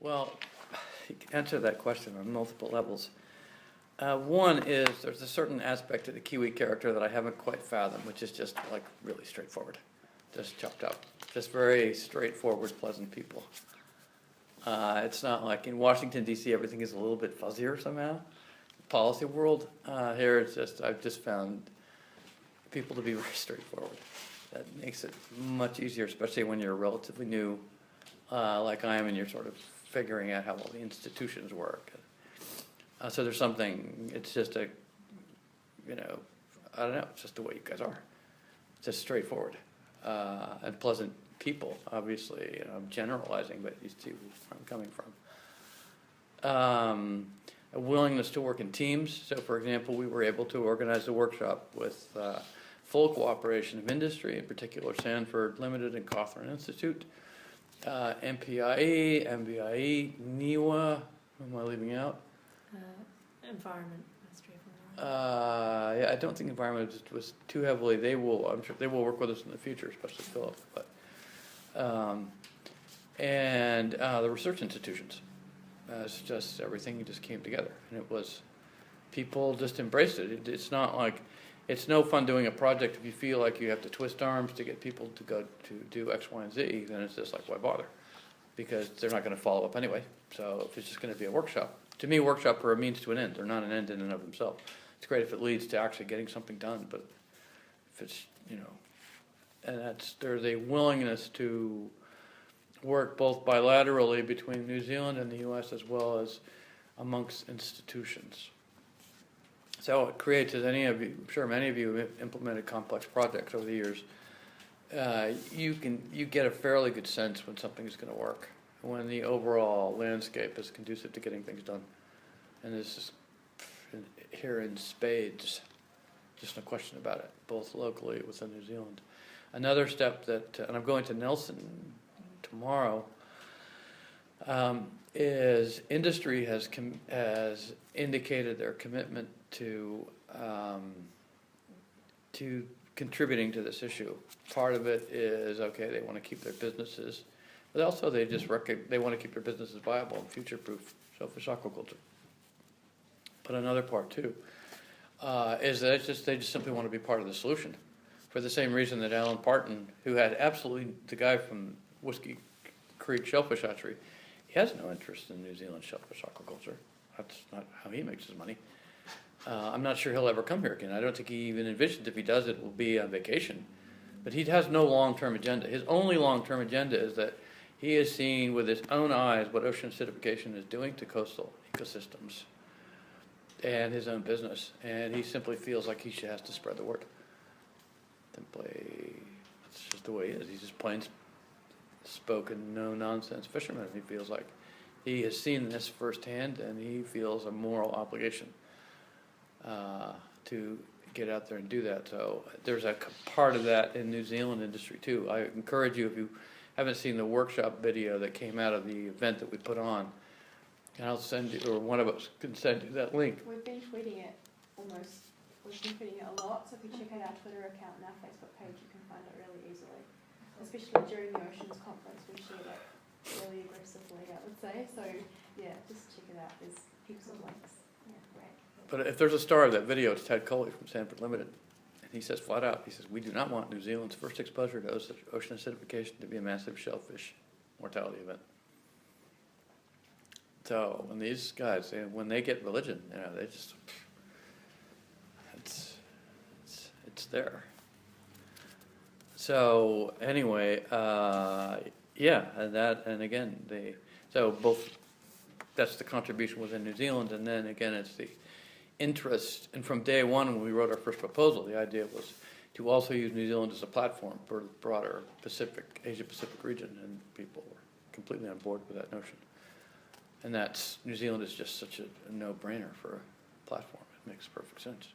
Well, you can answer that question on multiple levels. One is there's a certain aspect of the Kiwi character that I haven't quite fathomed, which is just like really straightforward, just chopped up, just very straightforward, pleasant people. It's not like in Washington, D.C., everything is a little bit fuzzier somehow. Policy world, here it's just, I've just found people to be very straightforward. That makes it much easier, especially when you're relatively new, like I am, and you're sort of figuring out how all the institutions work. So there's something, it's just a, I don't know, it's just the way you guys are. It's just straightforward and pleasant people, obviously. I'm generalizing, but you see where I'm coming from. A willingness to work in teams. So, for example, we were able to organize a workshop with full cooperation of industry, in particular Sanford Limited and Cawthorn Institute, MPIE, MBIE, NIWA, who am I leaving out? Environment, Ministry of Environment. Yeah, I don't think environment was too heavily. They will, I'm sure, they will work with us in the future, especially Philip. But and the research institutions. It's just everything just came together, and it was people just embraced it. It's not like it's no fun doing a project if you feel like you have to twist arms to get people to go to do X, Y, and Z. Then it's just like, why bother? Because they're not going to follow up anyway. So if it's just going to be a workshop, to me, workshops are a means to an end. They're not an end in and of themselves. It's great if it leads to actually getting something done, but if it's and there's a willingness to work both bilaterally between New Zealand and the U.S. as well as amongst institutions. So it creates, as any of you, I'm sure many of you have implemented complex projects over the years, you get a fairly good sense when something is going to work, when the overall landscape is conducive to getting things done. And this is here in spades, just no question about it, both locally within New Zealand. Another step that, and I'm going to Nelson tomorrow, is industry has indicated their commitment to contributing to this issue. Part of it is, okay, they want to keep their businesses, but also they just they want to keep their businesses viable and future-proof, shellfish aquaculture. But another part too is that they just simply want to be part of the solution, for the same reason that Alan Parton, who had absolutely, the guy from Whiskey Creek Shellfish Hatchery, he has no interest in New Zealand shellfish aquaculture. That's not how he makes his money. I'm not sure he'll ever come here again. I don't think he even envisions if he does it will be on vacation. But he has no long-term agenda. His only long-term agenda is that he has seen with his own eyes what ocean acidification is doing to coastal ecosystems and his own business. And he simply feels like he has to spread the word. Simply, it's just the way he is. He's just plain spoken, no-nonsense fisherman. He feels like he has seen this firsthand, and he feels a moral obligation to get out there and do that. So there's a part of that in New Zealand industry too. I encourage you, if you haven't seen the workshop video that came out of the event that we put on, and I'll send you, or one of us can send you that link. We've been tweeting it a lot, so if you check out our Twitter account and our Facebook page, you can find it really easily. Especially during the Oceans Conference, we shared it really aggressively, I would say. So yeah, just check it out. There's heaps of links. Yeah, great. But if there's a star of that video, it's Ted Coley from Sanford Limited. And he says flat out, he says, we do not want New Zealand's first exposure to ocean acidification to be a massive shellfish mortality event. So when these guys, when they get religion, they just, it's there. So anyway, yeah, and again, so both, that's the contribution within New Zealand, and then again, it's the interest. And from day one, when we wrote our first proposal, the idea was to also use New Zealand as a platform for the broader Asia-Pacific region, and people were completely on board with that notion. And New Zealand is just such a no-brainer for a platform. It makes perfect sense.